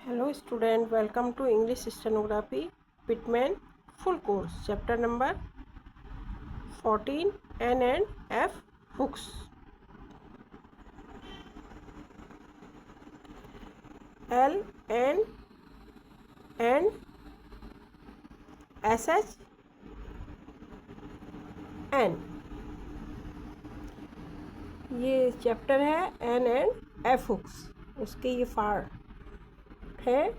Hello student, welcome to English Stenography Pitman full course chapter number 14 N and F hooks. L N and SH N ये chapter है N and F hooks. उसके ये part है.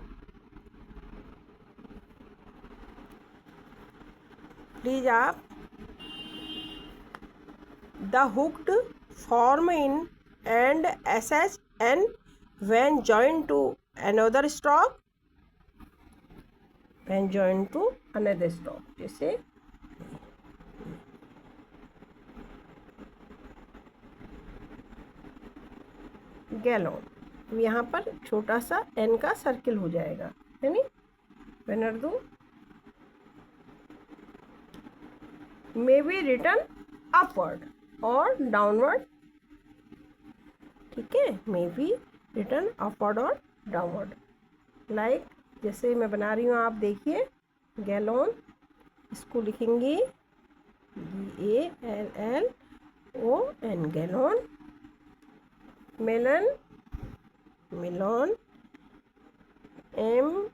Please आप the hooked form in and SH N when joined to another stop, when joined to another stop. जैसे गैलोन, यहाँ पर छोटा सा एन का सर्किल हो जाएगा, है नी. बैनर दो मे बी रिटर्न अपवर्ड और डाउनवर्ड. ठीक है, मे बी रिटर्न अपवर्ड और डाउनवर्ड. लाइक जैसे मैं बना रही हूँ, आप देखिए. गैलोन, इसको लिखेंगे GALLON, gallon. Melon, melon, MELON,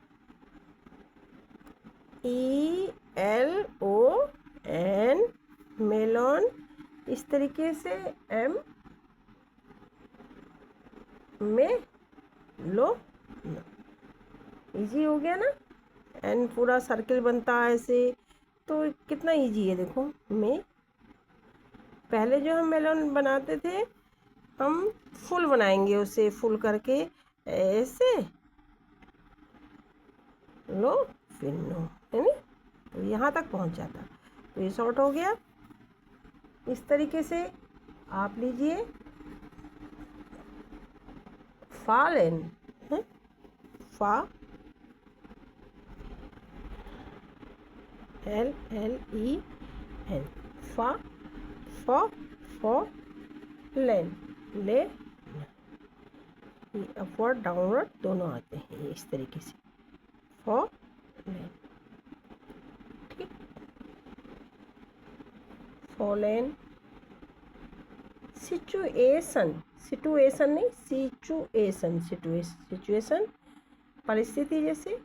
melon. इस तरीके से M में लो. इजी हो गया ना. एन पूरा सर्किल बनता है ऐसे, तो कितना इजी है. देखो, में पहले जो हम मेलोन बनाते थे, हम फुल बनाएंगे उसे, फुल करके ऐसे लो फिर नो, है नी. तो यहाँ तक पहुँच जाता. तो ये शॉर्ट हो गया. इस तरीके से आप लीजिए फालेन, फा LLEN, फा लेन, ले. ये अपवर्ड डाउनवर्ड दोनों आते हैं इस तरीके से. फॉर लेन, ठीक. फॉलेन. सिचुएशन, सिचुएशन नहीं, सिचुएशन, सिचुएशन परिस्थिति. जैसे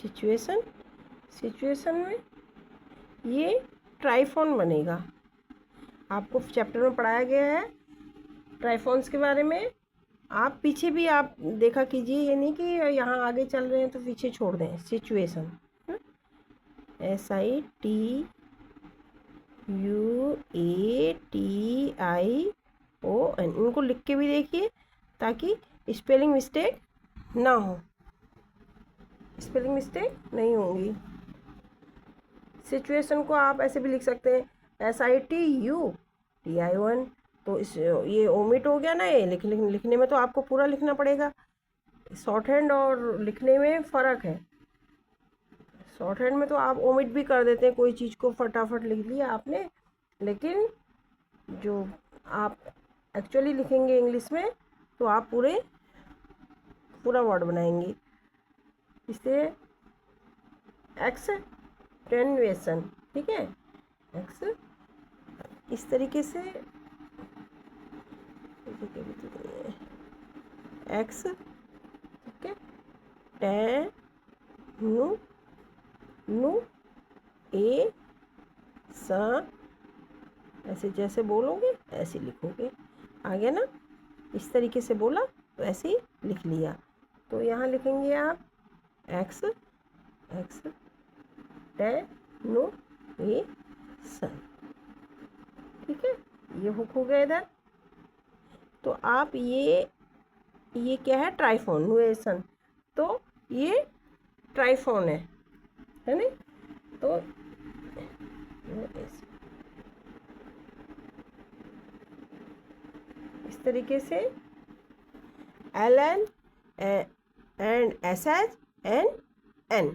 सिचुएशन, सिचुएशन में ये ट्राइफॉन बनेगा. आपको चैप्टर में पढ़ाया गया है ट्राइफॉन्स के बारे में. आप पीछे भी आप देखा कीजिए, ये नहीं कि यहाँ आगे चल रहे हैं तो पीछे छोड़ दें. सिचुएशन, SITUATION, इनको लिख के भी देखिए ताकि स्पेलिंग मिस्टेक ना हो. स्पेलिंग मिस्टेक नहीं होंगी. सिचुएशन को आप ऐसे भी लिख सकते हैं, SITUTION. तो इस ये ओमिट हो गया ना. ये लिखने में तो आपको पूरा लिखना पड़ेगा. शॉर्ट हैंड और लिखने में फ़र्क है. शॉर्ट हैंड में तो आप ओमिट भी कर देते हैं, कोई चीज़ को फटाफट लिख लिया आपने. लेकिन जो आप एक्चुअली लिखेंगे इंग्लिश में, तो आप पूरा वर्ड बनाएंगे. इसे एक्सटेन्युएशन, ठीक है. एक्स इस तरीके से एक्स, ठीक है. टेनु ए सा, ऐसे जैसे बोलोगे ऐसे लिखोगे. आ गया ना. इस तरीके से बोला तो ऐसे ही लिख लिया. तो यहाँ लिखेंगे आप एक्स टेनु ए सन, ठीक है. ये हुक हो गया इधर. तो आप ये क्या है, ट्राइफॉन नुएसन. तो ये ट्राइफॉन है नहीं. तो इस तरीके से LN and SH and N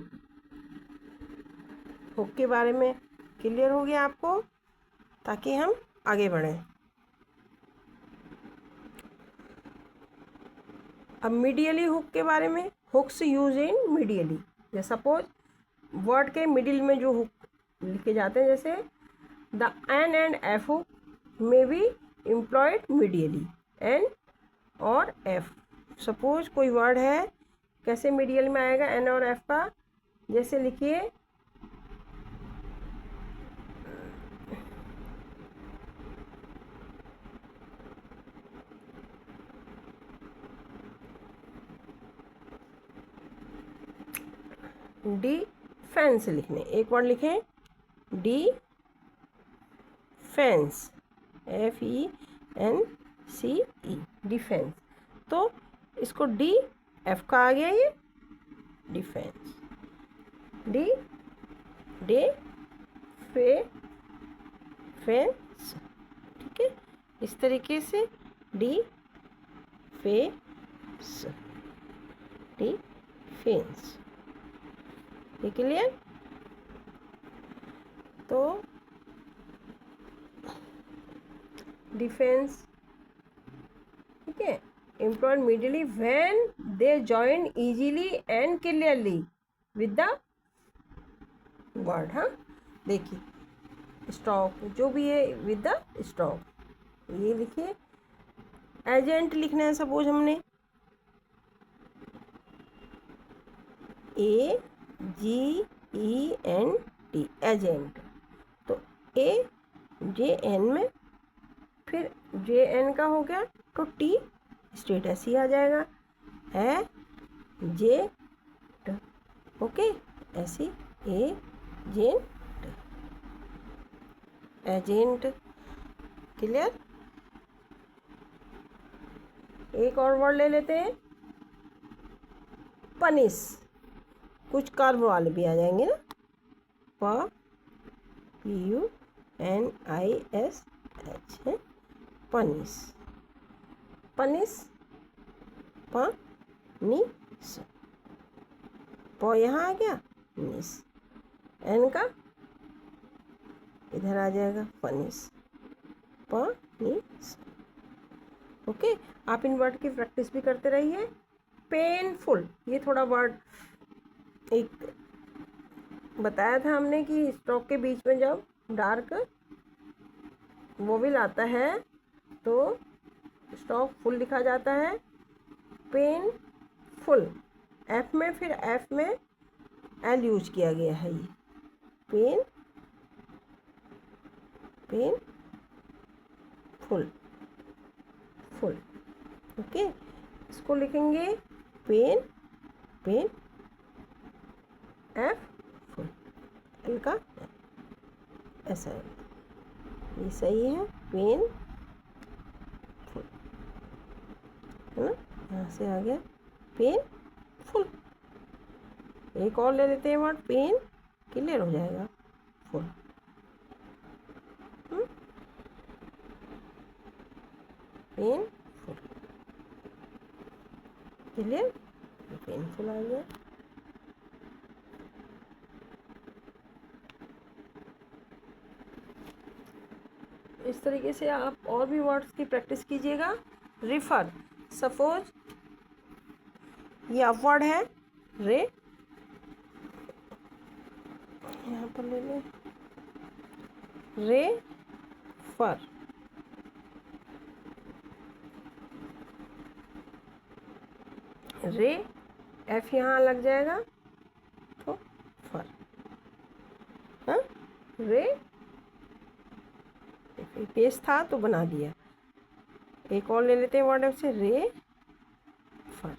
hook के बारे में क्लियर हो गया आपको, ताकि हम आगे बढ़ें। अब मीडियली हुक के बारे में, हुक्स यूज इन मीडियली, जैसे सपोज वर्ड के मिडिल में जो हुक लिखे जाते हैं, जैसे the N and F hook may be employed medially, N और एफ। सपोज कोई वर्ड है, कैसे मीडियल में आएगा एन और एफ का, जैसे लिखिए डिफेंस लिखने, एक वर्ड लिखें डिफेंस, FENCE, डिफेंस। तो इसको डी एफ का आ गया ये डिफेंस, डी डे फे फेंस, ठीक है, इस तरीके से डी फेंस, डी फेंस, ये क्लियर। तो डिफेंस, ठीक है, employed medially when they join easily and clearly with the word. हाँ देखिए स्टॉक जो भी है विद द स्टॉक, ये लिखिए। एजेंट लिखना है, सपोज हमने AGENT, एजेंट, तो AJN में फिर JN का हो गया तो T स्ट्रेट ऐसे ही आ जाएगा, एजेंट, ओके, ऐसे एजेंट, क्लियर। एक और वर्ड ले लेते हैं पनिश, कुछ कर्व वाले भी आ जाएंगे ना, PUNISH है, पनिश, पनिश, पनिश, प यहाँ आ गया, निश, एन का इधर आ जाएगा, पनिश, पनिश, ओके। आप इन वर्ड की प्रैक्टिस भी करते रहिए। पेनफुल, ये थोड़ा वर्ड एक बताया था हमने कि स्टॉक के बीच में जब डार्क वोवेल आता है तो स्टॉक फुल लिखा जाता है, पेनफुल, एफ में, फिर एफ में एल यूज किया गया है, ये पेन फुल, फुल, ओके। इसको लिखेंगे पेन एफ फुल, एल का ऐसा, ये सही है, पेन फुल, है ना, यहाँ से आ गया पेन फुल। एक और ले लेते हैं वर्ड पेन, क्लियर हो जाएगा, full, pen full, clear, painful आ गया। इस तरीके से आप और भी वर्ड्स की प्रैक्टिस कीजिएगा। रिफर, सपोज ये अब वर्ड है रे, यहाँ पर ले लें रे फर, रे एफ यहाँ लग जाएगा तो फर, हाँ रे, पेज था तो बना दिया। एक और ले लेते हैं वर्ड एफ से रे फर,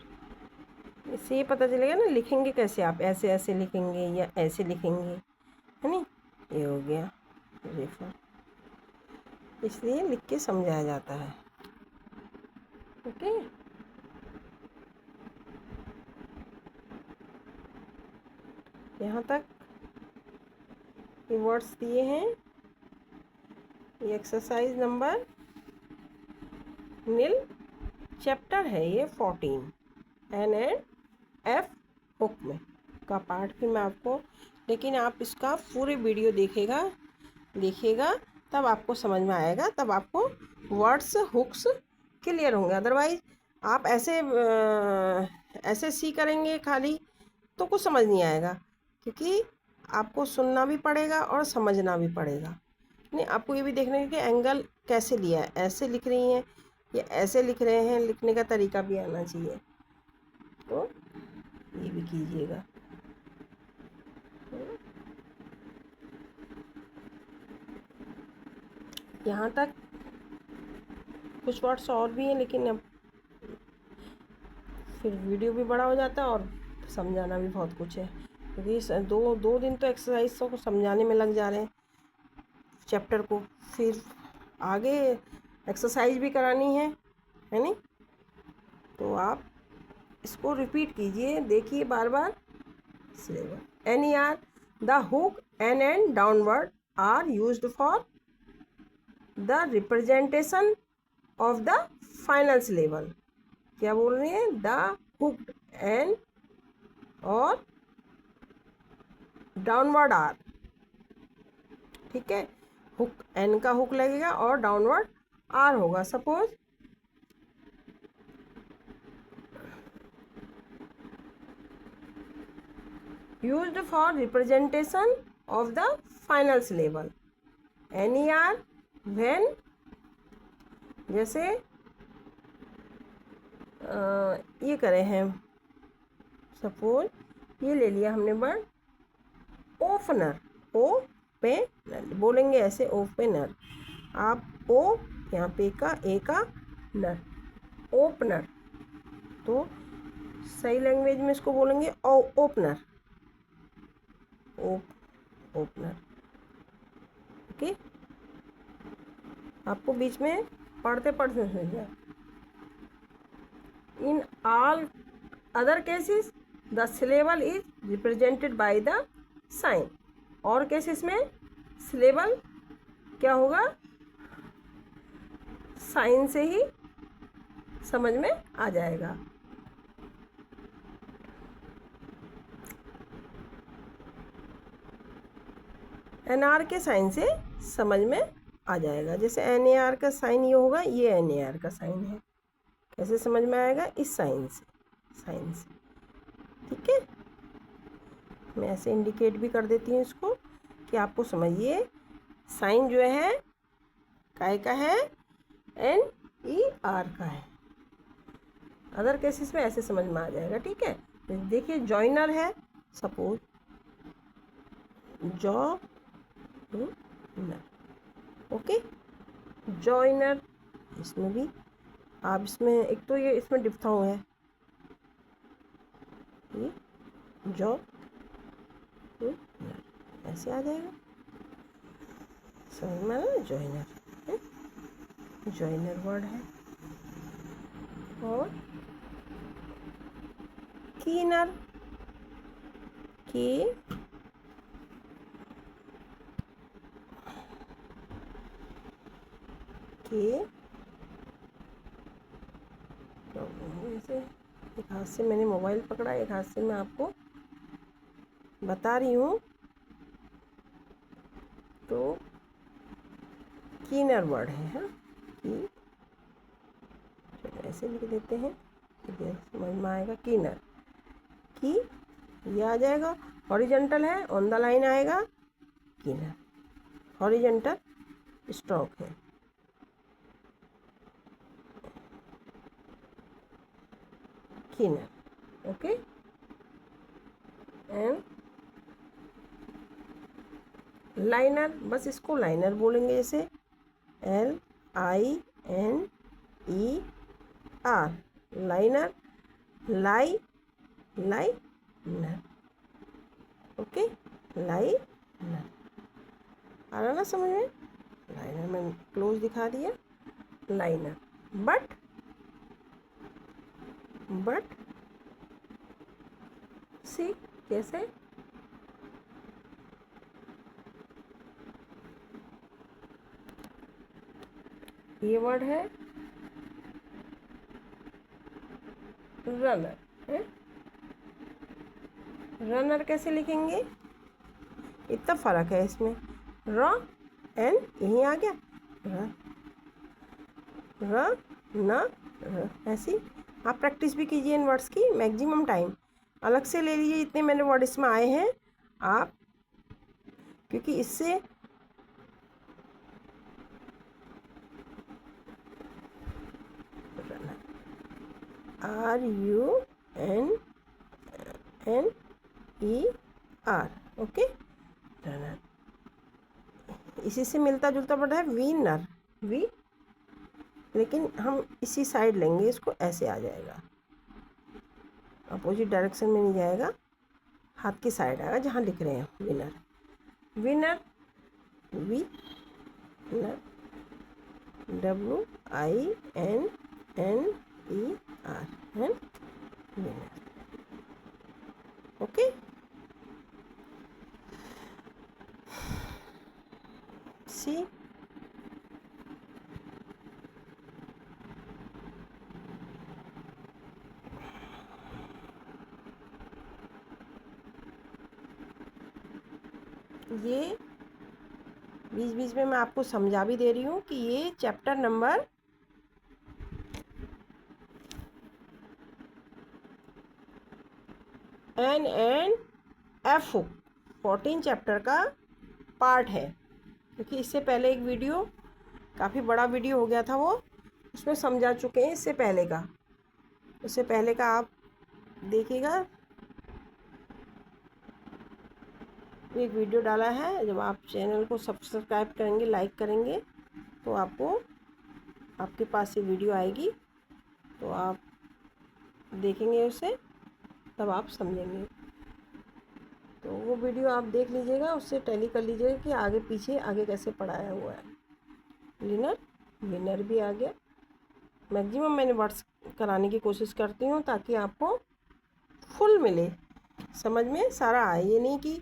इससे ये पता चलेगा ना लिखेंगे कैसे, आप ऐसे ऐसे लिखेंगे या ऐसे लिखेंगे, है नी, ये हो गया रेफर, इसलिए लिख के समझाया जाता है, ओके। यहाँ तक ये वर्ड्स दिए हैं, ये एक्सरसाइज नंबर नील चैप्टर है ये 14 एन एंड एफ हुक में का पार्ट भी मैं आपको, लेकिन आप इसका पूरे वीडियो देखिएगा देखिएगा, तब आपको समझ में आएगा, तब आपको वर्ड्स हुक्स क्लियर होंगे। अदरवाइज आप ऐसे सी करेंगे खाली तो कुछ समझ नहीं आएगा, क्योंकि आपको सुनना भी पड़ेगा और समझना भी पड़ेगा। नहीं, आपको ये भी देखना है कि एंगल कैसे लिया है, ऐसे लिख रही हैं या ऐसे लिख रहे हैं, लिखने का तरीका भी आना चाहिए। तो ये भी कीजिएगा। यहाँ तक कुछ वर्ड्स और भी हैं, लेकिन अब फिर वीडियो भी बड़ा हो जाता है और समझाना भी बहुत कुछ है, क्योंकि दो दिन तो एक्सरसाइज को समझाने में लग जा रहे हैं चैप्टर को, फिर आगे एक्सरसाइज भी करानी है नहीं? तो आप इसको रिपीट कीजिए, देखिए बार बार। Syllable NER, the hook N and downward R used for the representation of the final syllable. क्या बोल रहे हैं? द हुक्ड एन और डाउनवर्ड आर, ठीक है। हुक एन का हुक लगेगा और डाउनवर्ड आर होगा। Suppose used for representation of the final syllable, NER when, जैसे ये करें हैं, सपोज ये ले लिया हमने वर्ड ओपनर, ओपनर बोलेंगे ऐसे, ओपनर। आप ओ यहाँ पे का ए का नर, ओपनर। तो सही लैंग्वेज में इसको बोलेंगे ओपनर, ओपनर। ओके, आपको बीच में पढ़ते पढ़ते समझ जाए। In all other cases the syllable is represented by the sign. और केसेस में सिलेबल क्या होगा? साइन से ही समझ में आ जाएगा। NR के साइन से समझ में आ जाएगा। जैसे NAR का साइन ये होगा, ये NAR का साइन है, कैसे समझ में आएगा? इस साइन से, ठीक है। मैं ऐसे इंडिकेट भी कर देती हूँ इसको कि आपको समझिए। साइन जो है काय का है? NER का है। अदर केसेस में ऐसे समझ में आ जाएगा, ठीक है। देखिए जॉइनर है, सपोज जॉइनर, ओके, जॉइनर। इसमें भी आप इसमें एक तो ये इसमें डिफ्थांग है, ये जॉ ऐसे आ जाएगा, समझ में आया? जॉइनर, जॉइनर वर्ड है। और कीनर, की ऐसे, एक हाथ से मैंने मोबाइल पकड़ा, एक हाथ से मैं आपको बता रही हूँ। तो कीनर वर्ड है, हाँ, की, ऐसे लिख देते हैं, समझ में आएगा। कीनर, की ये आ जाएगा, हॉरिजॉन्टल है, ऑन द लाइन आएगा, कीनर, हॉरिजॉन्टल स्ट्रोक है। Keener, okay. एंड लाइनर, बस इसको लाइनर बोलेंगे, जैसे LINER, liner, liner, okay, liner. आ रहा ना समझ में? लाइनर में क्लोज दिखा दिया, लाइनर। बट सी कैसे? ये वर्ड है रनर, है? रनर कैसे लिखेंगे? इतना फर्क है इसमें, र एन यहीं आ गया, र र न र, ऐसी आप प्रैक्टिस भी कीजिए इन वर्ड्स की मैक्सिमम टाइम। अलग से ले लीजिए जितने मैंने वर्ड इसमें आए हैं आप, क्योंकि इससे RUNNER, ओके, रनर। इसी से मिलता जुलता वर्ड है विनर, वी, लेकिन हम इसी साइड लेंगे इसको, ऐसे आ जाएगा, अपोजिट डायरेक्शन में नहीं जाएगा, हाथ की साइड आएगा जहाँ लिख रहे हैं winner, winner, V, WINNER, winner, okay. See ये बीच बीच में मैं आपको समझा भी दे रही हूँ कि ये चैप्टर नंबर NNF 14 चैप्टर का पार्ट है, क्योंकि इससे पहले एक वीडियो, काफ़ी बड़ा वीडियो हो गया था वो, उसमें समझा चुके हैं इससे पहले का, उससे पहले का आप देखिएगा, एक वीडियो डाला है। जब आप चैनल को सब्सक्राइब करेंगे, लाइक करेंगे, तो आपको आपके पास ये वीडियो आएगी, तो आप देखेंगे उसे, तब आप समझेंगे। तो वो वीडियो आप देख लीजिएगा, उससे टैली कर लीजिएगा कि आगे पीछे आगे कैसे पढ़ाया हुआ है। लिनर, विनर भी आ गया। मैक्सिमम मैंने वर्ड्स कराने की कोशिश करती हूँ ताकि आपको फुल मिले, समझ में सारा आए। ये नहीं कि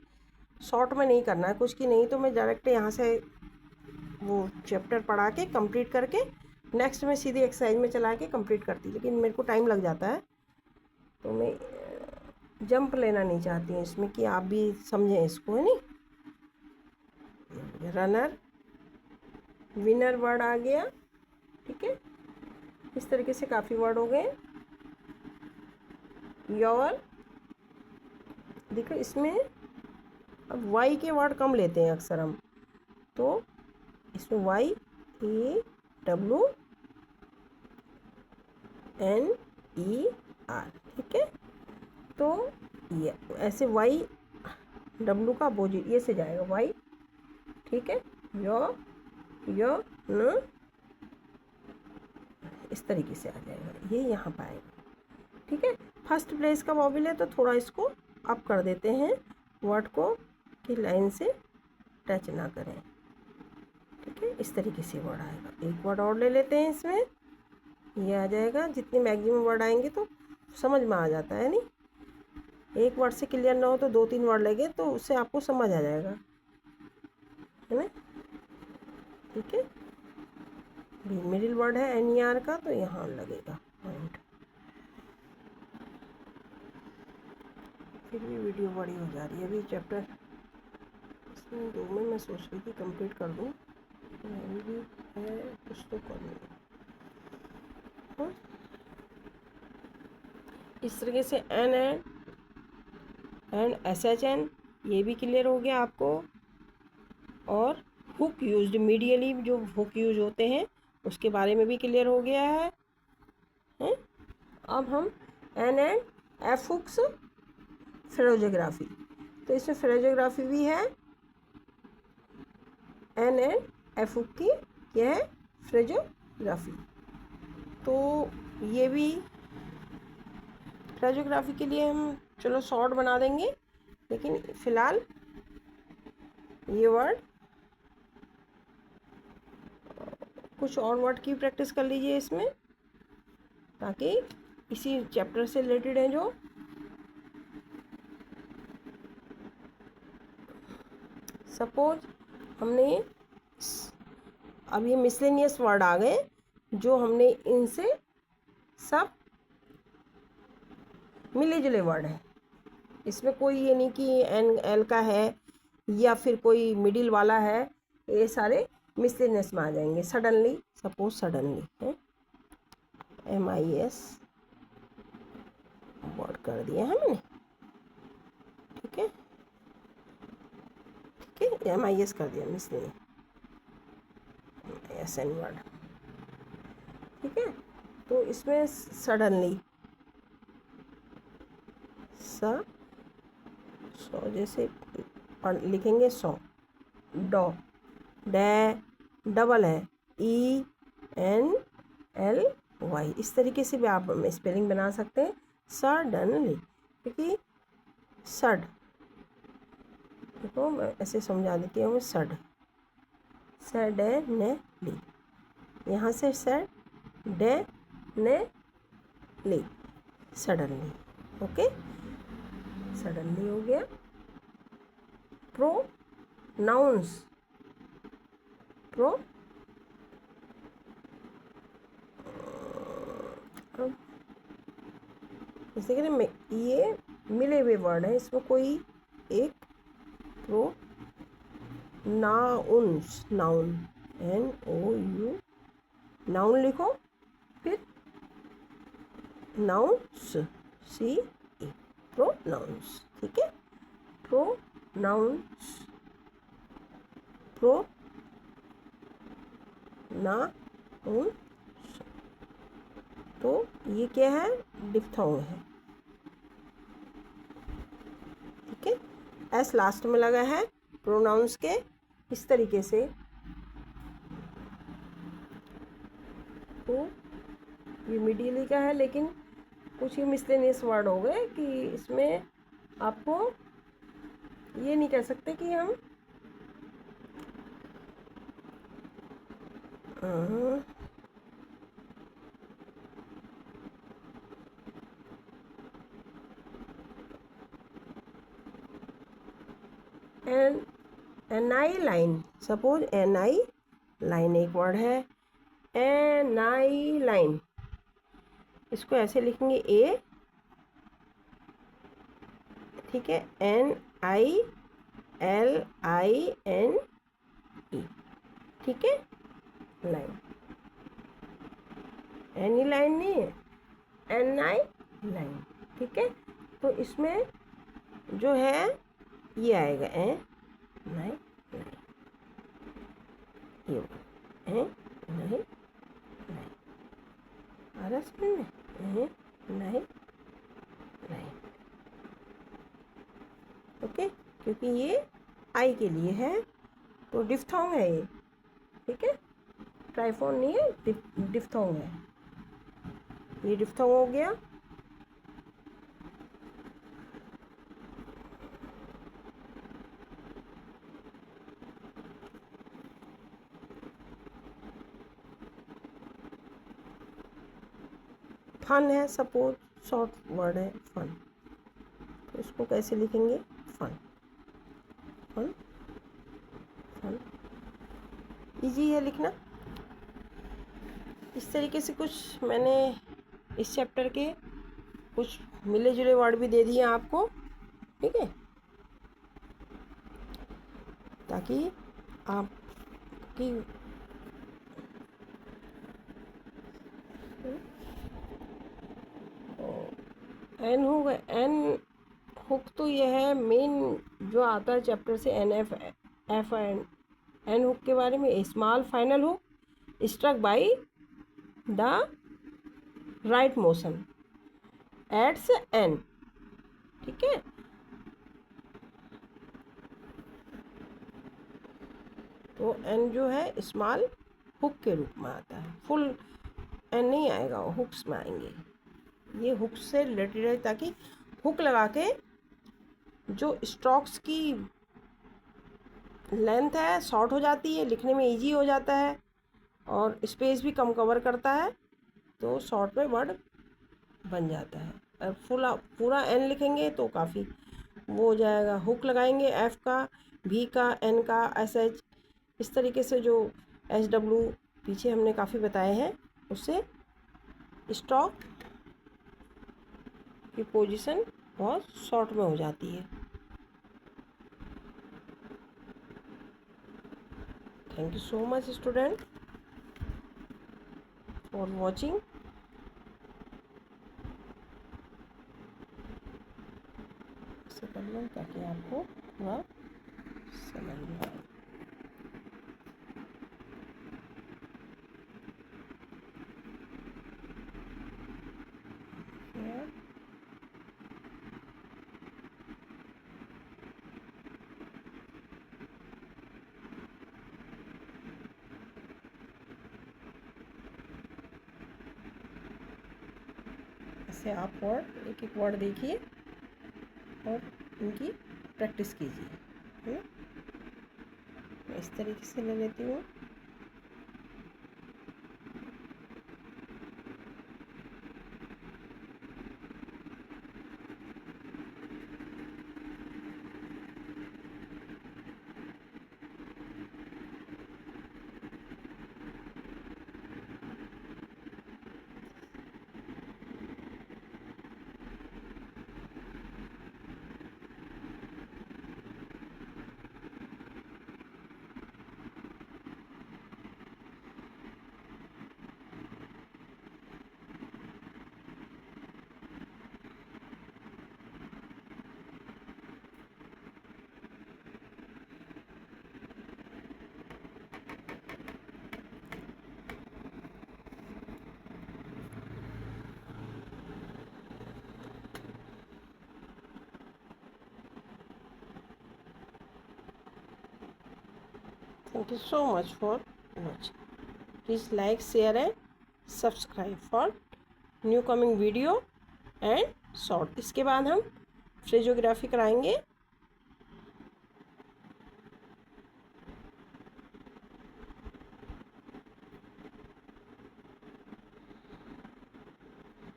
शॉर्ट में नहीं करना है कुछ की, नहीं तो मैं डायरेक्ट यहाँ से वो चैप्टर पढ़ा के कंप्लीट करके नेक्स्ट में सीधी एक्सरसाइज में चला के कंप्लीट करती, लेकिन मेरे को टाइम लग जाता है, तो मैं जंप लेना नहीं चाहती हूँ इसमें कि आप भी समझें इसको, है नहीं। रनर, विनर वर्ड आ गया, ठीक है। इस तरीके से काफ़ी वर्ड हो गए। योर, देखो इसमें अब वाई के वर्ड कम लेते हैं अक्सर हम, तो इसमें YAWNER, ठीक है। तो ये ऐसे YW का अपोजिट ये से जाएगा वाई, ठीक है। यो न, इस तरीके से आ जाएगा, ये यहाँ पर आएगा, ठीक है। फर्स्ट प्लेस का वॉवेल है तो थोड़ा इसको अप कर देते हैं वर्ड को कि लाइन से टच ना करें, ठीक है। इस तरीके से वर्ड आएगा। एक वर्ड और ले लेते हैं इसमें, ये आ जाएगा। जितने मैक्सिमम वर्ड आएंगे तो समझ में आ जाता है, नहीं एक वर्ड से क्लियर ना हो तो 2-3 वर्ड लगे तो उससे आपको समझ आ जाएगा, है ना, ठीक है। मिडिल वर्ड है NER का, तो यहाँ लगेगा पॉइंट। फिर भी वीडियो बड़ी हो जा रही है अभी, चैप्टर इसमें 2 में मैं सोच रही थी कंप्लीट कर दूँ, अभी भी है कुछ तो कर लूँ। इस तरीके से N एंड SHN ये भी क्लियर हो गया आपको। और हुक यूज्ड, मीडियली जो हुक यूज होते हैं उसके बारे में भी क्लियर हो गया है। अब हम NNF हुक्स, फ्रेजोग्राफी, तो इसमें फ्रेजोग्राफी भी है। NNF हुक की यह है फ्रेजोग्राफी, तो ये भी फ्रेजोग्राफी के लिए हम चलो शॉर्ट बना देंगे, लेकिन फ़िलहाल ये वर्ड, कुछ और वर्ड की प्रैक्टिस कर लीजिए इसमें, ताकि इसी चैप्टर से रिलेटेड है जो सपोज हमने अब ये मिसलेनियस वर्ड आ गए जो हमने इनसे सब मिले जुले वर्ड है। इसमें कोई ये नहीं कि N L का है या फिर कोई मिडिल वाला है ये सारे मिसलिनियस में आ जाएंगे। सडनली, सपोज सडनली है, MIS वर्ड कर दिया है मैंने, ठीक है, ठीक है, MIS कर दिया, मिसलिनियस SN वर्ड, ठीक है। तो इसमें सडनली सौ, जैसे लिखेंगे 100, डॉ, डै, डबल है, ENLY, इस तरीके से भी आप स्पेलिंग बना सकते हैं सडनली, क्योंकि सड, देखो मैं ऐसे समझा देती हूँ, सड, सडनली, यहाँ से सडनली, सडनली, ओके, सडनली हो गया। प्रोनाउंस, जैसे कि ना ये मिले हुए वर्ड है, इसमें कोई एक नाउन्स, नाउन, NOU, नाउन लिखो, फिर नाउन्स, CE, प्रोनाउंस, ठीक है, प्रोनाउंस, प्रोनाउंस, तो ये क्या है, डिफ्थोंग है, ठीक है, एस लास्ट में लगा है प्रोनाउंस के, इस तरीके से। तो ये मीडियली का है, लेकिन कुछ ही मिसलेनियस वर्ड हो गए कि इसमें आपको ये नहीं कह सकते कि हम NI line, suppose NI line एक वर्ड है, NI लाइन, इसको ऐसे लिखेंगे A, ठीक है, NILINE, ठीक है, लाइन, NI लाइन नहीं है, NI लाइन, ठीक है। तो इसमें जो है ये आएगा NI, ये NI, आ रहा समझ में, NI, ओके, क्योंकि ये आई के लिए है, तो डिफ्थोंग है ये, ठीक है, ट्राइफोन नहीं है, डिफ्थोंग है, ये डिफ्थोंग हो गया। फन है, सपोज शॉर्ट वर्ड है फन, तो इसको कैसे लिखेंगे, फन, फन, फन, इजी है लिखना। इस तरीके से कुछ मैंने इस चैप्टर के कुछ मिले जुले वर्ड भी दे दिए आपको, ठीक है, ताकि आपकी एन होगा, एन हुक, तो यह है मेन जो आता है चैप्टर से, NF एन हुक के बारे में, small final hook struck by the right motion एट्स एन, ठीक है, तो एन जो है स्मॉल हुक के रूप में आता है, फुल एन नहीं आएगा, हुक्स में आएंगे, ये हुक से रिलेटेड है, ताकि हुक लगा के जो स्ट्रोक्स की लेंथ है शॉर्ट हो जाती है, लिखने में इजी हो जाता है, और स्पेस भी कम कवर करता है, तो शॉर्ट में वर्ड बन जाता है। और पूरा एन लिखेंगे तो काफ़ी वो हो जाएगा। हुक लगाएंगे एफ का, भी का, एन का, SH, इस तरीके से जो SW पीछे हमने काफ़ी बताए हैं, उससे स्ट्रोक की पोजीशन बहुत शॉर्ट में हो जाती है। Thank you so much student for watching. ऐसे कर लो ताकि आपको पूरा समझ में आए। ऐसे आप वर्ड एक एक वर्ड देखिए और इनकी प्रैक्टिस कीजिए। मैं इस तरीके से ले लेती हूँ। Thank you so much for watching. Please like, share and subscribe for new coming video and short. इसके बाद हम फिजियोग्राफी कराएंगे